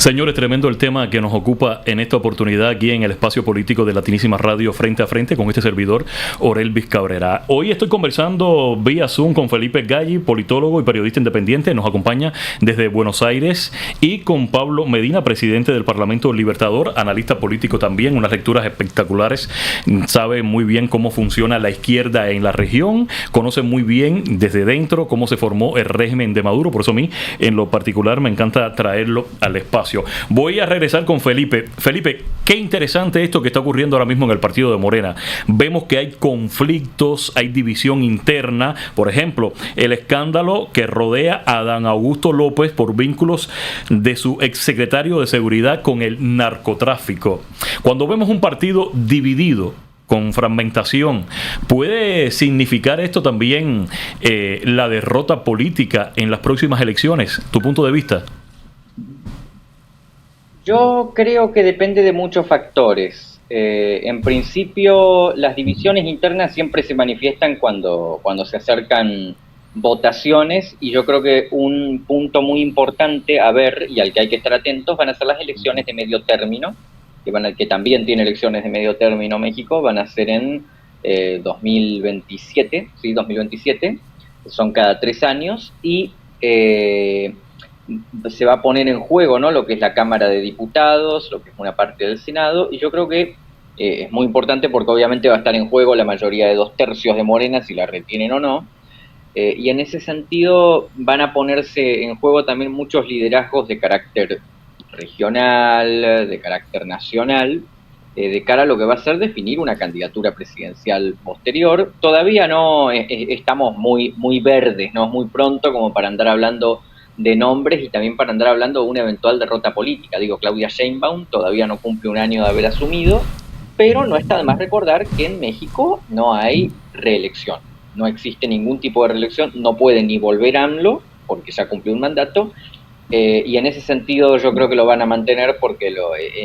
Señores, tremendo el tema que nos ocupa en esta oportunidad aquí en el espacio político de Latinísima Radio Frente a Frente con este servidor, Orelvis Cabrera. Hoy estoy conversando vía Zoom con Felipe Galli, politólogo y periodista independiente, nos acompaña desde Buenos Aires, y con Pablo Medina, presidente del Parlamento Libertador, analista político también, unas lecturas espectaculares, sabe muy bien cómo funciona la izquierda en la región, conoce muy bien desde dentro cómo se formó el régimen de Maduro, por eso a mí en lo particular me encanta traerlo al espacio. Voy a regresar con Felipe. Felipe, qué interesante esto que está ocurriendo ahora mismo en el partido de Morena. Vemos que hay conflictos, hay división interna. Por ejemplo, el escándalo que rodea a Adán Augusto López por vínculos de su exsecretario de Seguridad con el narcotráfico. Cuando vemos un partido dividido, con fragmentación, ¿puede significar esto también la derrota política en las próximas elecciones? ¿Tu punto de vista? Yo creo que depende de muchos factores. En principio, las divisiones internas siempre se manifiestan cuando se acercan votaciones, y yo creo que un punto muy importante a ver y al que hay que estar atentos van a ser las elecciones de medio término, que también tiene elecciones de medio término México, van a ser en 2027, ¿sí? 2027, son cada 3 años, y se va a poner en juego, ¿no?, lo que es la Cámara de Diputados, lo que es una parte del Senado, y yo creo que es muy importante porque obviamente va a estar en juego la mayoría de 2/3 de Morena, si la retienen o no, y en ese sentido van a ponerse en juego también muchos liderazgos de carácter regional, de carácter nacional, de cara a lo que va a ser definir una candidatura presidencial posterior. Todavía no estamos muy verdes, no es muy pronto como para andar hablando de nombres y también para andar hablando de una eventual derrota política. Digo, Claudia Sheinbaum todavía no cumple un año de haber asumido, pero no está de más recordar que en México no hay reelección, no existe ningún tipo de reelección, no puede ni volver AMLO porque ya cumplió un mandato, y en ese sentido yo creo que lo van a mantener porque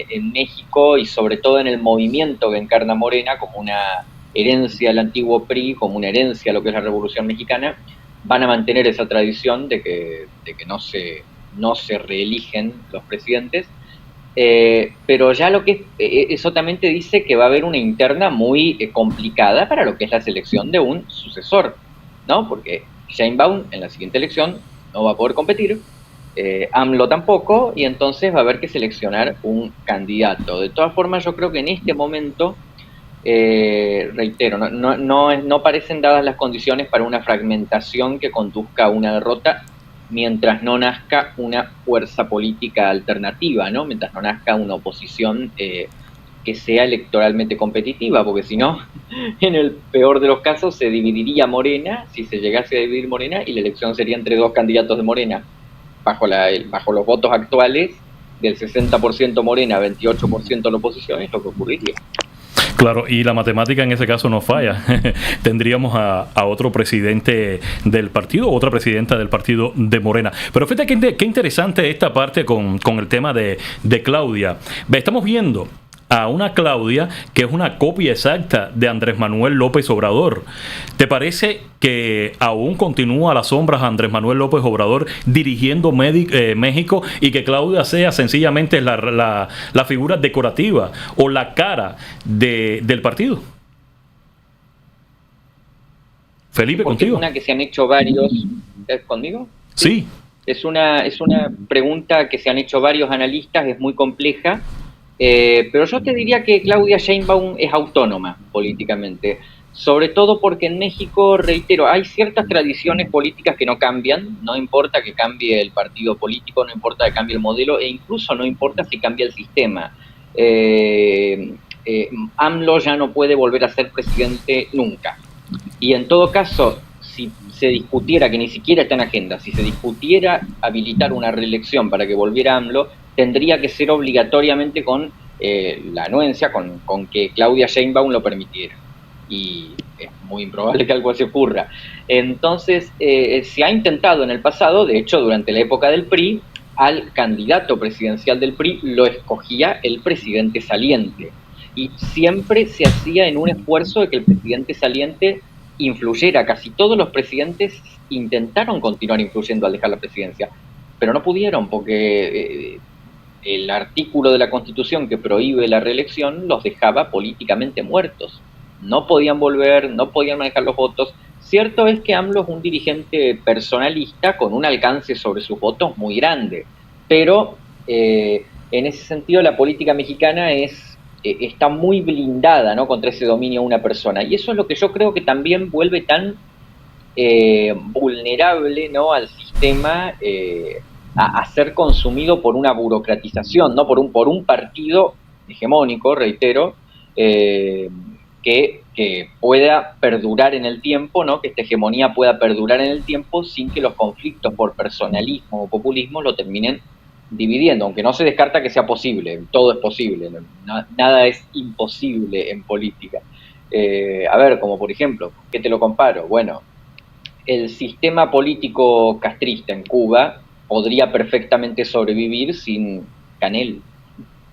en México, y sobre todo en el movimiento que encarna Morena como una herencia del antiguo PRI, como una herencia a lo que es la Revolución Mexicana, van a mantener esa tradición de que no se reeligen los presidentes, pero ya lo que eso también te dice que va a haber una interna muy complicada para lo que es la selección de un sucesor, ¿no? Porque Sheinbaum en la siguiente elección no va a poder competir, AMLO tampoco, y entonces va a haber que seleccionar un candidato. De todas formas, yo creo que en este momento, reitero, no parecen dadas las condiciones para una fragmentación que conduzca a una derrota mientras no nazca una fuerza política alternativa, ¿no? Mientras no nazca una oposición que sea electoralmente competitiva, porque si no, en el peor de los casos se dividiría Morena, si se llegase a dividir Morena, y la elección sería entre 2 candidatos de Morena. Bajo los votos actuales, del 60% Morena, 28% la oposición, es lo que ocurriría. Claro, y la matemática en ese caso no falla. Tendríamos a otro presidente del partido, o otra presidenta del partido de Morena. Pero fíjate qué interesante esta parte con el tema de Claudia. Estamos viendo a una Claudia que es una copia exacta de Andrés Manuel López Obrador. ¿Te parece que aún continúa a las sombras Andrés Manuel López Obrador dirigiendo México, y que Claudia sea sencillamente la figura decorativa o la cara del partido? Felipe, porque contigo. Es una que se han hecho varios. ¿Conmigo? Sí. Es una pregunta que se han hecho varios analistas, es muy compleja. Pero yo te diría que Claudia Sheinbaum es autónoma políticamente, sobre todo porque en México, reitero, hay ciertas tradiciones políticas que no cambian, no importa que cambie el partido político, no importa que cambie el modelo, e incluso no importa si cambia el sistema. AMLO ya no puede volver a ser presidente nunca, y en todo caso, si se discutiera, que ni siquiera está en agenda, si se discutiera habilitar una reelección para que volviera AMLO, tendría que ser obligatoriamente con la anuencia, con que Claudia Sheinbaum lo permitiera. Y es muy improbable que algo así ocurra. Entonces, se ha intentado en el pasado, de hecho, durante la época del PRI, al candidato presidencial del PRI lo escogía el presidente saliente. Y siempre se hacía en un esfuerzo de que el presidente saliente influyera. Casi todos los presidentes intentaron continuar influyendo al dejar la presidencia, pero no pudieron porque el artículo de la Constitución que prohíbe la reelección los dejaba políticamente muertos. No podían volver, no podían manejar los votos. Cierto es que AMLO es un dirigente personalista con un alcance sobre sus votos muy grande, pero en ese sentido la política mexicana está muy blindada, ¿no?, contra ese dominio de una persona. Y eso es lo que yo creo que también vuelve tan vulnerable, ¿no?, al sistema, a ser consumido por una burocratización, ¿no?, por un partido hegemónico, reitero, que pueda perdurar en el tiempo, ¿no?, que esta hegemonía pueda perdurar en el tiempo sin que los conflictos por personalismo o populismo lo terminen dividiendo, aunque no se descarta que sea posible, todo es posible, nada es imposible en política. A ver, como por ejemplo, ¿qué te lo comparo? Bueno, el sistema político castrista en Cuba podría perfectamente sobrevivir sin Canel,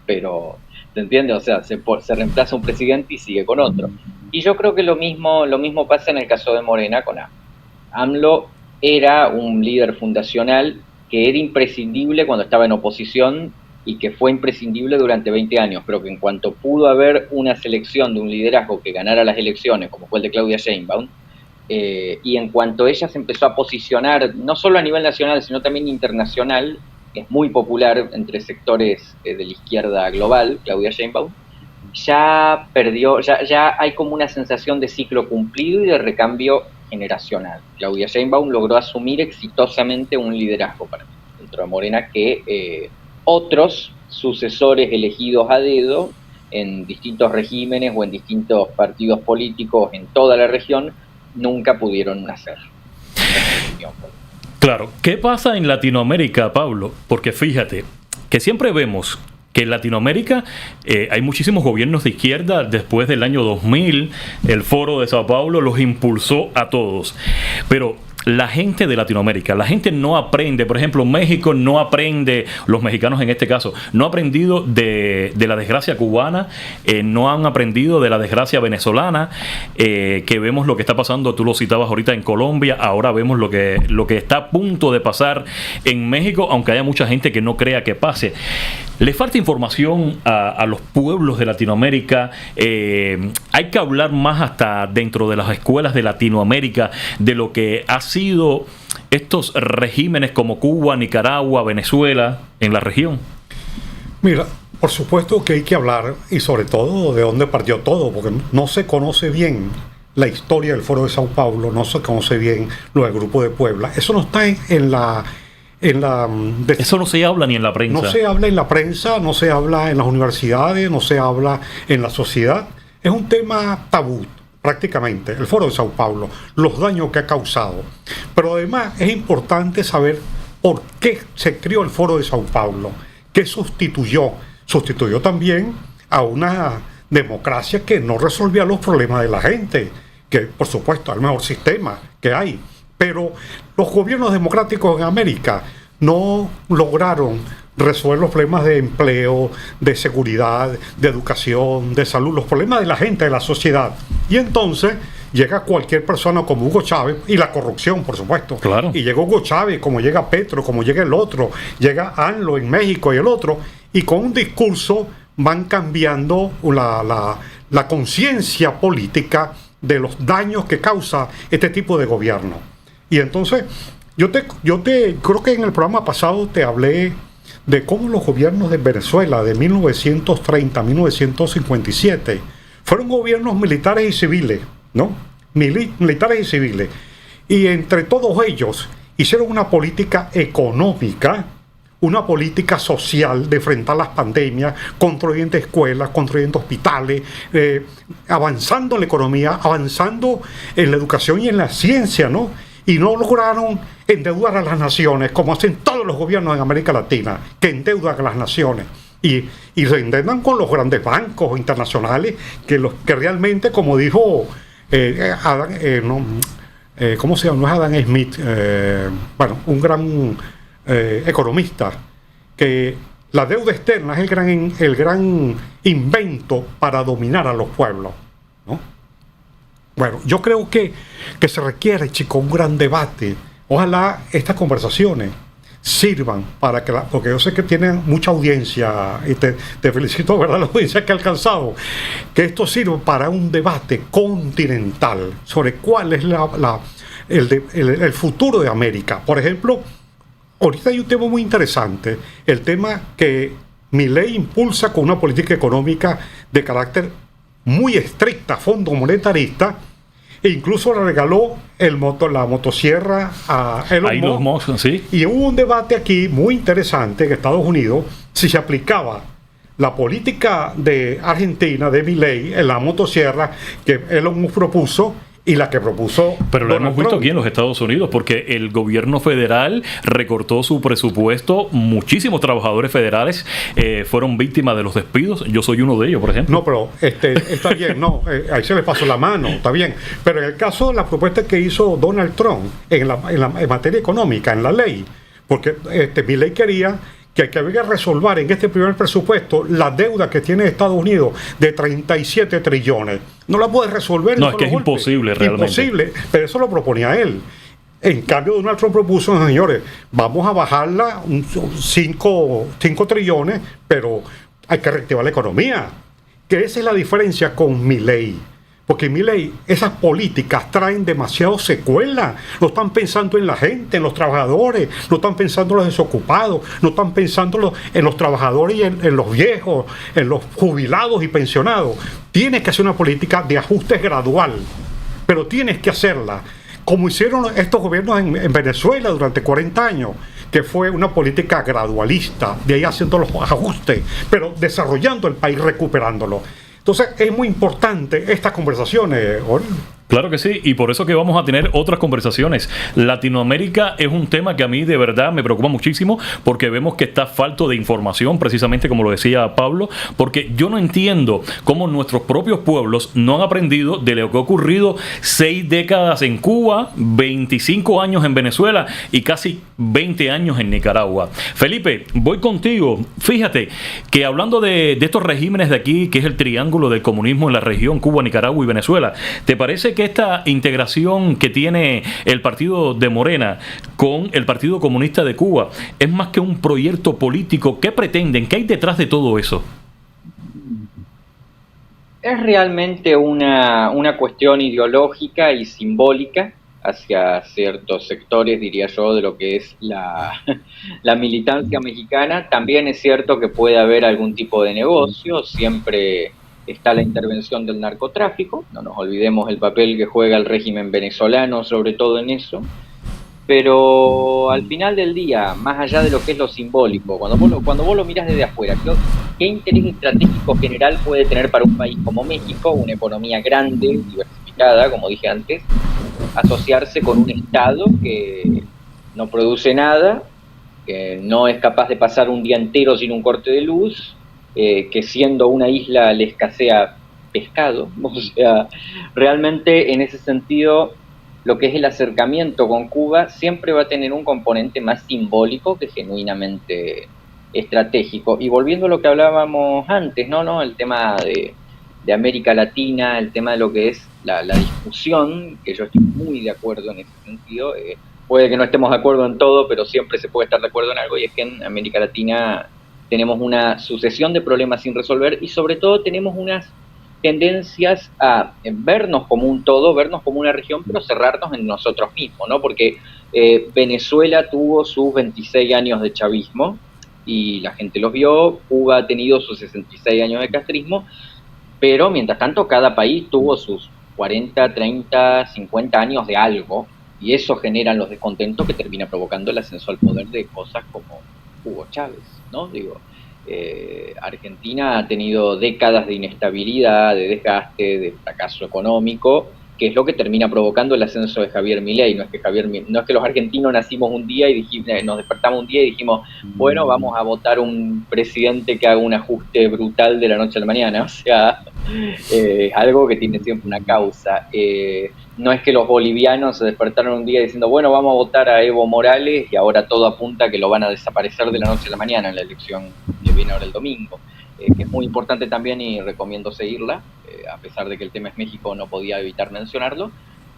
pero ¿se entiende? O sea, se reemplaza un presidente y sigue con otro. Y yo creo que lo mismo pasa en el caso de Morena con AMLO. AMLO era un líder fundacional que era imprescindible cuando estaba en oposición y que fue imprescindible durante 20 años, pero que en cuanto pudo haber una selección de un liderazgo que ganara las elecciones, como fue el de Claudia Sheinbaum, y en cuanto ella se empezó a posicionar, no solo a nivel nacional, sino también internacional, es muy popular entre sectores de la izquierda global, Claudia Sheinbaum, ya perdió, ya hay como una sensación de ciclo cumplido y de recambio generacional. Claudia Sheinbaum logró asumir exitosamente un liderazgo para dentro de Morena que otros sucesores elegidos a dedo en distintos regímenes o en distintos partidos políticos en toda la región nunca pudieron hacer. Claro, ¿qué pasa en Latinoamérica, Pablo? Porque fíjate que siempre vemos que en Latinoamérica hay muchísimos gobiernos de izquierda. Después del año 2000, el Foro de Sao Paulo los impulsó a todos. Pero la gente de Latinoamérica, la gente no aprende. Por ejemplo, México no aprende, los mexicanos en este caso, no han aprendido de la desgracia cubana, no han aprendido de la desgracia venezolana, que vemos lo que está pasando, tú lo citabas ahorita en Colombia, ahora vemos lo que está a punto de pasar en México, aunque haya mucha gente que no crea que pase. Le falta información a los pueblos de Latinoamérica. Hay que hablar más hasta dentro de las escuelas de Latinoamérica de lo que ha sido estos regímenes como Cuba, Nicaragua, Venezuela en la región. Mira, por supuesto que hay que hablar, y sobre todo de dónde partió todo, porque no se conoce bien la historia del Foro de Sao Paulo, no se conoce bien lo del Grupo de Puebla. Eso no está eso no se habla ni en la prensa. No se habla en la prensa, no se habla en las universidades, no se habla en la sociedad. Es un tema tabú, prácticamente, el Foro de Sao Paulo, los daños que ha causado. Pero además es importante saber por qué se creó el Foro de Sao Paulo, qué sustituyó. Sustituyó también a una democracia que no resolvía los problemas de la gente, que por supuesto es el mejor sistema que hay. Pero los gobiernos democráticos en América no lograron resolver los problemas de empleo, de seguridad, de educación, de salud, los problemas de la gente, de la sociedad. Y entonces llega cualquier persona como Hugo Chávez, y la corrupción, por supuesto. Claro. Y llega Hugo Chávez, como llega Petro, como llega el otro, llega AMLO en México y el otro, y con un discurso van cambiando la conciencia política de los daños que causa este tipo de gobierno. Y entonces, yo creo que en el programa pasado te hablé de cómo los gobiernos de Venezuela de 1930 a 1957 fueron gobiernos militares y civiles, ¿no? Militares y civiles. Y entre todos ellos hicieron una política económica, una política social de enfrentar las pandemias, construyendo escuelas, construyendo hospitales, avanzando en la economía, avanzando en la educación y en la ciencia, ¿no? Y no lograron endeudar a las naciones, como hacen todos los gobiernos en América Latina, que endeudan a las naciones. Y se endeudan con los grandes bancos internacionales, que realmente, como dijo ¿cómo se llama? No es Adam Smith, un gran economista, que la deuda externa es el gran invento para dominar a los pueblos, ¿no? Bueno, yo creo que se requiere, chicos, un gran debate. Ojalá estas conversaciones sirvan para que porque yo sé que tienen mucha audiencia y te felicito, ¿verdad? La audiencia que ha alcanzado, que esto sirva para un debate continental sobre cuál es el futuro de América. Por ejemplo, ahorita hay un tema muy interesante, el tema que Milei impulsa con una política económica de carácter muy estricta, fondo monetarista, e incluso le regaló la motosierra a Elon Musk. ¿Sí? Y hubo un debate aquí muy interesante en Estados Unidos si se aplicaba la política de Argentina, de Milei, en la motosierra que Elon Musk propuso y la que propuso Pero lo Donald hemos visto Trump. aquí en los Estados Unidos, porque el gobierno federal recortó su presupuesto. Muchísimos trabajadores federales fueron víctimas de los despidos. Yo soy uno de ellos, por ejemplo. No, pero está bien, no, ahí se le pasó la mano, está bien. Pero en el caso de la propuesta que hizo Donald Trump en materia económica, en la ley, porque Milei quería que había que resolver en este primer presupuesto la deuda que tiene Estados Unidos de 37 trillones. No la puede resolver. No, es que es imposible realmente. Imposible, pero eso lo proponía él. En cambio, Donald Trump propuso, señores, vamos a bajarla 5 trillones, pero hay que reactivar la economía. Que esa es la diferencia con Milei. Porque Milei, esas políticas traen demasiado secuela. No están pensando en la gente, en los trabajadores, no están pensando en los desocupados, no están pensando en los trabajadores y en los viejos, en los jubilados y pensionados. Tienes que hacer una política de ajuste gradual, pero tienes que hacerla como hicieron estos gobiernos en Venezuela durante 40 años, que fue una política gradualista, de ahí haciendo los ajustes, pero desarrollando el país, recuperándolo. Entonces es muy importante estas conversaciones, Orel. Claro que sí, y por eso que vamos a tener otras conversaciones. Latinoamérica es un tema que a mí de verdad me preocupa muchísimo, porque vemos que está falto de información, precisamente como lo decía Pablo, porque yo no entiendo cómo nuestros propios pueblos no han aprendido de lo que ha ocurrido 6 décadas en Cuba, 25 años en Venezuela y casi 20 años en Nicaragua. Felipe, voy contigo. Fíjate que hablando de estos regímenes de aquí, que es el triángulo del comunismo en la región Cuba, Nicaragua y Venezuela, ¿te parece que esta integración que tiene el partido de Morena con el Partido Comunista de Cuba es más que un proyecto político? ¿Qué pretenden? ¿Qué hay detrás de todo eso? Es realmente una cuestión ideológica y simbólica hacia ciertos sectores, diría yo, de lo que es la militancia mexicana. También es cierto que puede haber algún tipo de negocio, siempre está la intervención del narcotráfico, no nos olvidemos el papel que juega el régimen venezolano, sobre todo en eso, pero al final del día, más allá de lo que es lo simbólico, cuando vos lo mirás desde afuera, ¿qué interés estratégico general puede tener para un país como México, una economía grande, diversificada, como dije antes, asociarse con un Estado que no produce nada, que no es capaz de pasar un día entero sin un corte de luz, que siendo una isla le escasea pescado? O sea, realmente en ese sentido lo que es el acercamiento con Cuba siempre va a tener un componente más simbólico que genuinamente estratégico. Y volviendo a lo que hablábamos antes, ¿no? El tema de América Latina, el tema de lo que es la discusión, que yo estoy muy de acuerdo en ese sentido. Puede que no estemos de acuerdo en todo, pero siempre se puede estar de acuerdo en algo, y es que en América Latina tenemos una sucesión de problemas sin resolver y sobre todo tenemos unas tendencias a vernos como un todo, vernos como una región, pero cerrarnos en nosotros mismos, ¿no? Porque Venezuela tuvo sus 26 años de chavismo y la gente los vio, Cuba ha tenido sus 66 años de castrismo, pero mientras tanto cada país tuvo sus 40, 30, 50 años de algo, y eso generan los descontentos que termina provocando el ascenso al poder de cosas como Hugo Chávez, ¿no? Argentina ha tenido décadas de inestabilidad, de desgaste, de fracaso económico, que es lo que termina provocando el ascenso de Javier Milei. No es que los argentinos nacimos un día y nos despertamos un día y dijimos, bueno, vamos a votar un presidente que haga un ajuste brutal de la noche a la mañana. O sea, algo que tiene siempre una causa. No es que los bolivianos se despertaron un día diciendo, bueno, vamos a votar a Evo Morales y ahora todo apunta a que lo van a desaparecer de la noche a la mañana en la elección que viene ahora el domingo, que es muy importante también y recomiendo seguirla, a pesar de que el tema es México, no podía evitar mencionarlo.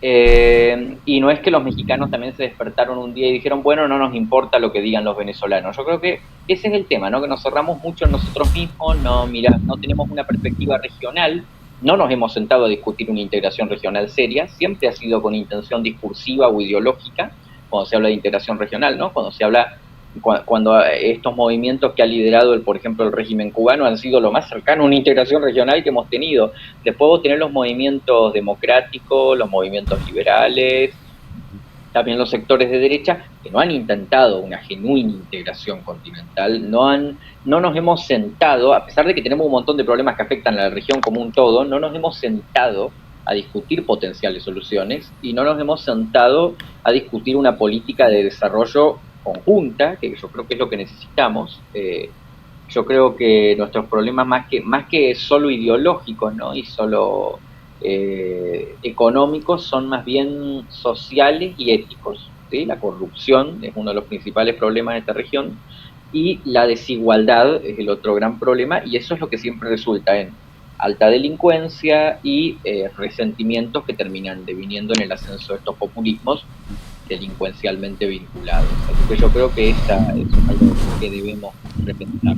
Y no es que los mexicanos también se despertaron un día y dijeron, bueno, no nos importa lo que digan los venezolanos. Yo creo que ese es el tema, ¿no? Que nos cerramos mucho en nosotros mismos, no tenemos una perspectiva regional, no nos hemos sentado a discutir una integración regional seria, siempre ha sido con intención discursiva o ideológica, cuando se habla de integración regional, ¿no? Cuando estos movimientos que ha liderado, por ejemplo, el régimen cubano han sido lo más cercano a una integración regional que hemos tenido. Después vos tenés los movimientos democráticos, los movimientos liberales, también los sectores de derecha, que no han intentado una genuina integración continental, no nos hemos sentado, a pesar de que tenemos un montón de problemas que afectan a la región como un todo, no nos hemos sentado a discutir potenciales soluciones y no nos hemos sentado a discutir una política de desarrollo conjunta, que yo creo que es lo que necesitamos. Yo creo que nuestros problemas más que solo ideológicos, ¿no? Y solo económicos, son más bien sociales y éticos, ¿sí? La corrupción es uno de los principales problemas de esta región y la desigualdad es el otro gran problema, y eso es lo que siempre resulta en alta delincuencia y resentimientos que terminan deviniendo en el ascenso de estos populismos delincuencialmente vinculados. Así que yo creo que eso es algo que debemos repensar.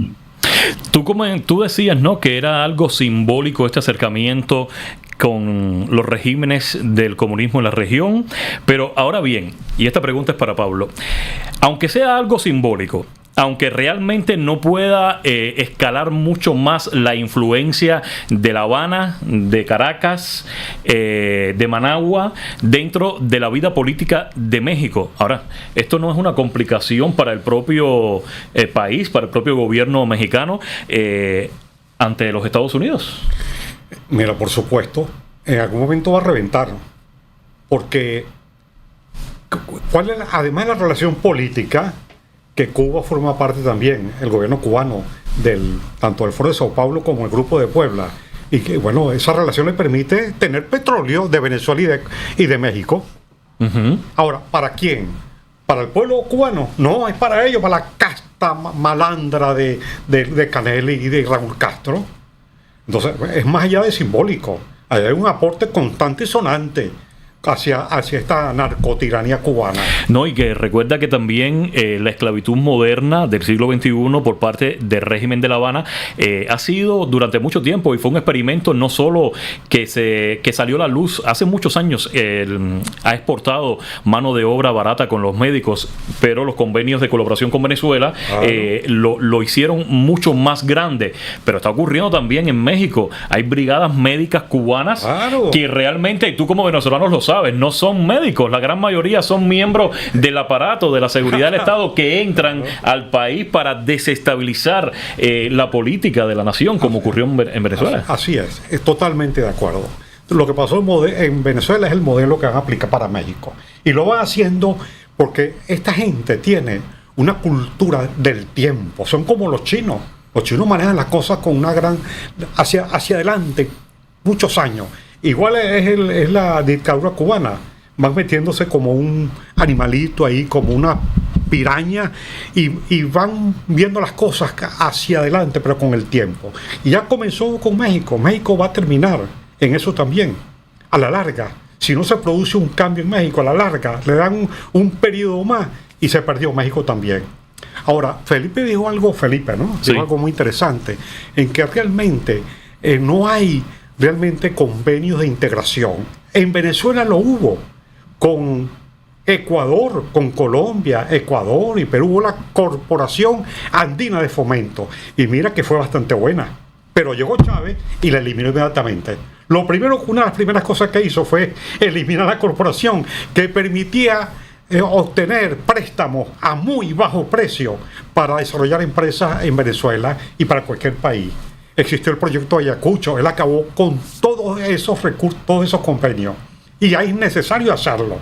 Tú decías, ¿no?, que era algo simbólico este acercamiento con los regímenes del comunismo en la región, pero ahora bien, y esta pregunta es para Pablo, aunque sea algo simbólico, aunque realmente no pueda escalar mucho más la influencia de La Habana, de Caracas, de Managua, dentro de la vida política de México. Ahora, esto no es una complicación para el propio país, para el propio gobierno mexicano ante los Estados Unidos. Mira, por supuesto, en algún momento va a reventar, porque ¿cuál es, además de la relación política, que Cuba forma parte también, el gobierno cubano, tanto del Foro de Sao Paulo como el Grupo de Puebla, y que, bueno, esa relación le permite tener petróleo de Venezuela y de México. Uh-huh. Ahora, ¿para quién? ¿Para el pueblo cubano? No, es para ellos, para la casta malandra de Canel y de Raúl Castro. Entonces, es más allá de simbólico. Hay un aporte constante y sonante hacia esta narcotiranía cubana. No, y que recuerda que también la esclavitud moderna del siglo XXI por parte del régimen de La Habana ha sido durante mucho tiempo, y fue un experimento no solo que salió a la luz hace muchos años. Ha exportado mano de obra barata con los médicos, pero los convenios de colaboración con Venezuela lo hicieron mucho más grande. Pero está ocurriendo también en México. Hay brigadas médicas cubanas que realmente, y tú como venezolano lo sabes, no son médicos, la gran mayoría son miembros del aparato de la seguridad del Estado que entran al país para desestabilizar la política de la nación, como ocurrió en Venezuela. Así es totalmente de acuerdo. Lo que pasó en Venezuela es el modelo que van a aplicar para México, y lo van haciendo porque esta gente tiene una cultura del tiempo, son como los chinos manejan las cosas con una gran hacia adelante, muchos años. Igual es la dictadura cubana. Van metiéndose como un animalito ahí, como una piraña, y van viendo las cosas hacia adelante, pero con el tiempo. Y ya comenzó con México. México va a terminar en eso también. A la larga, si no se produce un cambio en México, a la larga, le dan un periodo más y se perdió México también. Ahora, Felipe, ¿no? Sí. Dijo algo muy interesante, en que realmente no hay realmente convenios de integración. En Venezuela lo hubo con Ecuador, con Colombia, Ecuador y Perú. Hubo la Corporación Andina de Fomento, y mira que fue bastante buena, pero llegó Chávez y la eliminó inmediatamente. Una de las primeras cosas que hizo fue eliminar la corporación, que permitía obtener préstamos a muy bajo precio para desarrollar empresas en Venezuela y para cualquier país. Existió el proyecto Ayacucho, él acabó con todos esos recursos, todos esos convenios, y ahí es necesario hacerlo.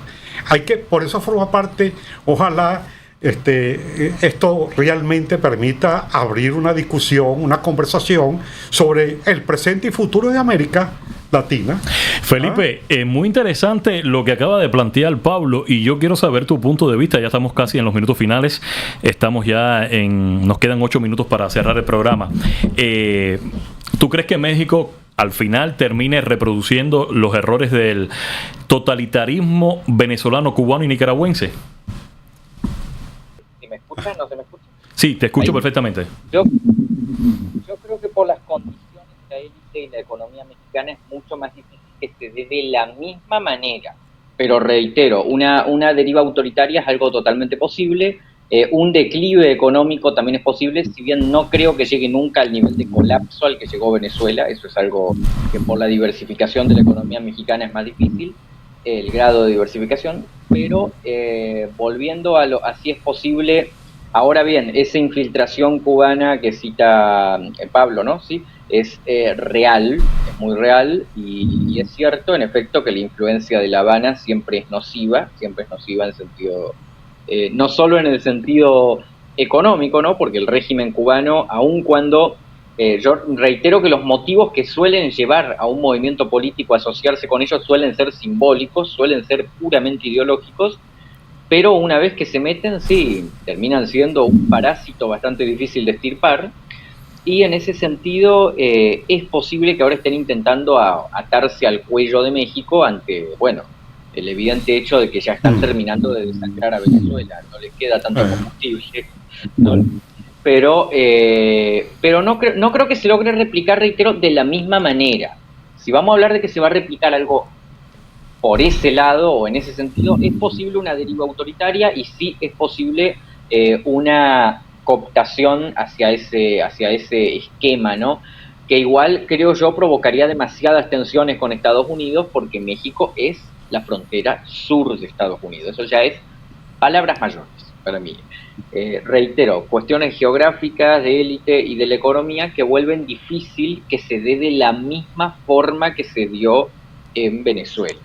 Por eso forma parte, ojalá esto realmente permita abrir una discusión, una conversación sobre el presente y futuro de América Latina. Felipe, muy interesante lo que acaba de plantear Pablo, y yo quiero saber tu punto de vista. Ya estamos casi en los minutos finales, nos quedan 8 minutos para cerrar el programa. ¿Tú crees que México al final termine reproduciendo los errores del totalitarismo venezolano, cubano y nicaragüense? ¿Me escuchan? ¿No se me escucha? Sí, te escucho perfectamente. Yo creo que por las condiciones de la élite y la economía mexicana es mucho más difícil que se dé de la misma manera. Pero reitero, una deriva autoritaria es algo totalmente posible. Un declive económico también es posible, si bien no creo que llegue nunca al nivel de colapso al que llegó Venezuela. Eso es algo que por la diversificación de la economía mexicana es más difícil, el grado de diversificación. Pero volviendo a si es posible. Ahora bien, esa infiltración cubana que cita Pablo, ¿no? Sí, es real, es muy real, y es cierto, en efecto, que la influencia de La Habana siempre es nociva en sentido, no solo en el sentido económico, ¿no? Porque el régimen cubano, aun cuando, yo reitero que los motivos que suelen llevar a un movimiento político a asociarse con ellos suelen ser simbólicos, suelen ser puramente ideológicos, pero una vez que se meten, sí, terminan siendo un parásito bastante difícil de extirpar, y en ese sentido es posible que ahora estén intentando atarse al cuello de México ante, bueno, el evidente hecho de que ya están terminando de desangrar a Venezuela, no les queda tanto combustible, ¿no? Pero no creo que se logre replicar, reitero, de la misma manera. Si vamos a hablar de que se va a replicar algo por ese lado o en ese sentido, es posible una deriva autoritaria y sí es posible una cooptación hacia ese esquema, ¿no? Que igual, creo yo, provocaría demasiadas tensiones con Estados Unidos, porque México es la frontera sur de Estados Unidos. Eso ya es palabras mayores para mí. Reitero, cuestiones geográficas, de élite y de la economía que vuelven difícil que se dé de la misma forma que se dio en Venezuela.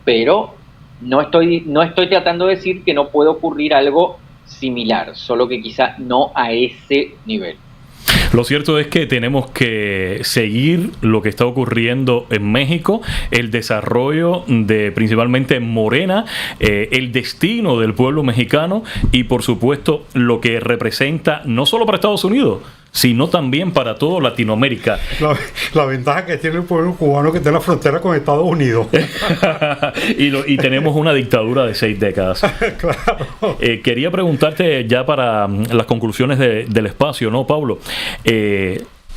Pero no estoy tratando de decir que no puede ocurrir algo similar, solo que quizá no a ese nivel. Lo cierto es que tenemos que seguir lo que está ocurriendo en México, el desarrollo de principalmente Morena, el destino del pueblo mexicano y por supuesto lo que representa no solo para Estados Unidos, sino también para toda Latinoamérica. La ventaja que tiene el pueblo cubano que está en la frontera con Estados Unidos. y tenemos una dictadura de 6 décadas. Claro. Quería preguntarte ya para las conclusiones del espacio, ¿no, Pablo?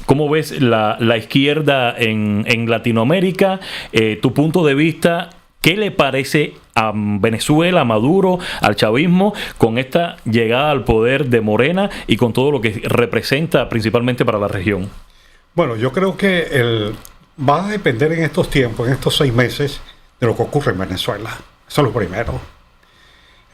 ¿Cómo ves la izquierda en Latinoamérica? Tu punto de vista, ¿qué le parece a Venezuela, a Maduro, al chavismo, con esta llegada al poder de Morena y con todo lo que representa principalmente para la región? Bueno, yo creo que va a depender en estos tiempos, en estos 6 meses, de lo que ocurre en Venezuela. Eso es lo primero.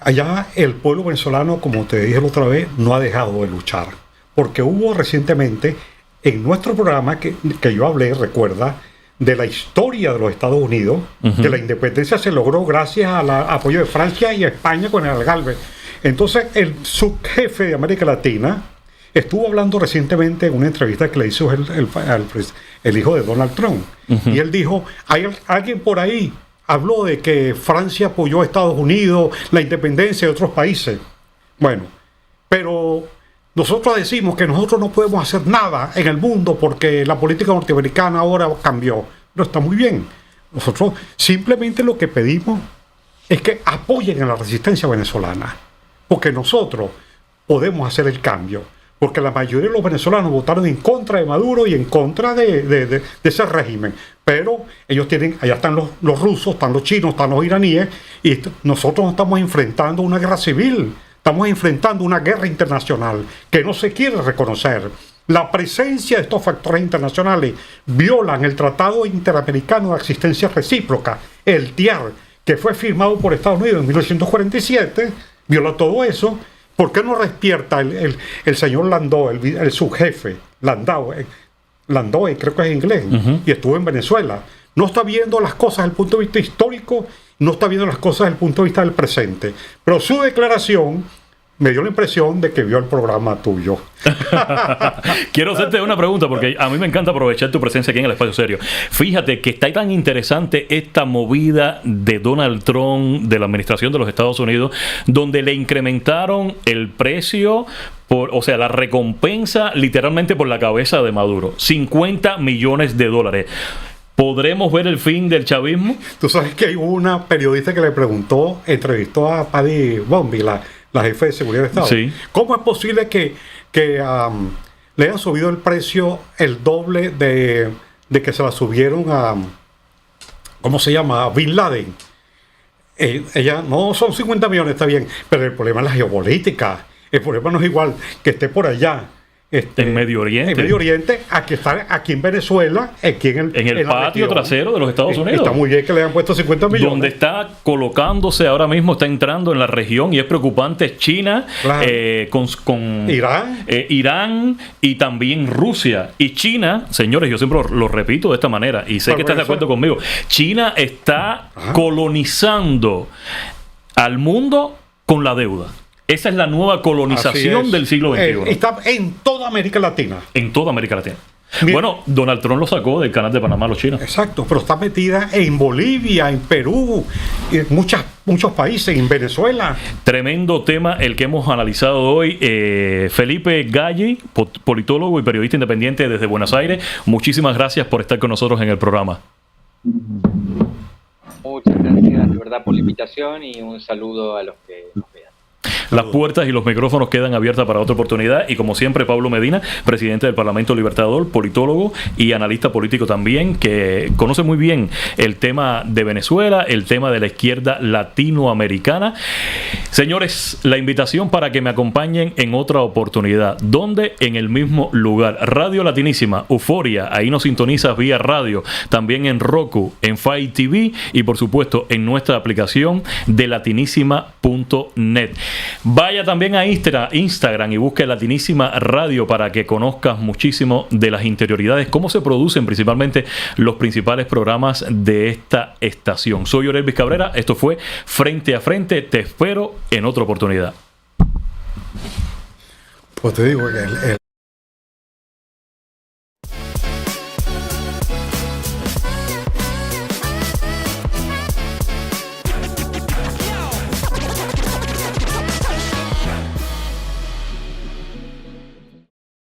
Allá el pueblo venezolano, como te dije la otra vez, no ha dejado de luchar. Porque hubo recientemente, en nuestro programa que yo hablé, recuerda, de la historia de los Estados Unidos, que la independencia se logró gracias al apoyo de Francia y España con el Algarve. Entonces, el subjefe de América Latina estuvo hablando recientemente en una entrevista que le hizo el hijo de Donald Trump. Y él dijo, hay alguien por ahí habló de que Francia apoyó a Estados Unidos, la independencia de otros países. Bueno, pero nosotros decimos que nosotros no podemos hacer nada en el mundo porque la política norteamericana ahora cambió. No está muy bien. Nosotros simplemente lo que pedimos es que apoyen a la resistencia venezolana, porque nosotros podemos hacer el cambio, porque la mayoría de los venezolanos votaron en contra de Maduro y en contra de ese régimen. Pero ellos tienen, allá están los rusos, están los chinos, están los iraníes, y nosotros nos estamos enfrentando a una guerra civil. Estamos enfrentando una guerra internacional que no se quiere reconocer. La presencia de estos factores internacionales violan el Tratado Interamericano de Asistencia Recíproca, el TIAR, que fue firmado por Estados Unidos en 1947, viola todo eso. ¿Por qué no despierta el señor Landau, el subjefe, Landau, creo que es en inglés, y estuvo en Venezuela? No está viendo las cosas desde el punto de vista histórico, no está viendo las cosas desde el punto de vista del presente. Pero su declaración me dio la impresión de que vio el programa tuyo. Quiero hacerte una pregunta porque a mí me encanta aprovechar tu presencia aquí en el Espacio Serio. Fíjate que está tan interesante esta movida de Donald Trump, de la administración de los Estados Unidos, donde le incrementaron el precio, o sea, la recompensa literalmente por la cabeza de Maduro. $50 millones. ¿Podremos ver el fin del chavismo? Tú sabes que hay una periodista que le preguntó, entrevistó a Paddy Bombi, la jefe de seguridad de Estado. Sí. ¿Cómo es posible que le hayan subido el precio el doble de que se la subieron a, ¿cómo se llama?, a Bin Laden? Ella, no, son 50 millones, está bien, pero el problema es la geopolítica. El problema no es igual que esté por allá, en Medio Oriente. En Medio Oriente, aquí está, aquí en Venezuela, aquí en el patio trasero de los Estados Unidos. Está muy bien que le hayan puesto 50 millones. Donde está colocándose ahora mismo, está entrando en la región y es preocupante China, claro, con Irán y también Rusia. Y China, señores, yo siempre lo repito de esta manera y sé que estás de acuerdo conmigo. China está colonizando al mundo con la deuda. Esa es la nueva colonización del siglo XXI. Está en toda América Latina. En toda América Latina. Bien. Bueno, Donald Trump lo sacó del canal de Panamá a los chinos. Exacto, pero está metida en Bolivia, en Perú, en muchos países, en Venezuela. Tremendo tema el que hemos analizado hoy. Felipe Galli, politólogo y periodista independiente desde Buenos Aires. Muchísimas gracias por estar con nosotros en el programa. Muchas gracias, de verdad, por la invitación y un saludo a los que nos vean. Las puertas y los micrófonos quedan abiertas para otra oportunidad y como siempre Pablo Medina, presidente del Parlamento Libertador, politólogo y analista político también, que conoce muy bien el tema de Venezuela, el tema de la izquierda latinoamericana. Señores, la invitación para que me acompañen en otra oportunidad. ¿Dónde? En el mismo lugar. Radio Latinísima, Euforia, ahí nos sintonizas vía radio, también en Roku, en Fire TV y por supuesto en nuestra aplicación de latinísima.net. Vaya también a Instagram y busque Latinísima Radio para que conozcas muchísimo de las interioridades, cómo se producen principalmente los principales programas de esta estación. Soy Orelvis Cabrera, esto fue Frente a Frente, te espero en otra oportunidad. Pues te digo que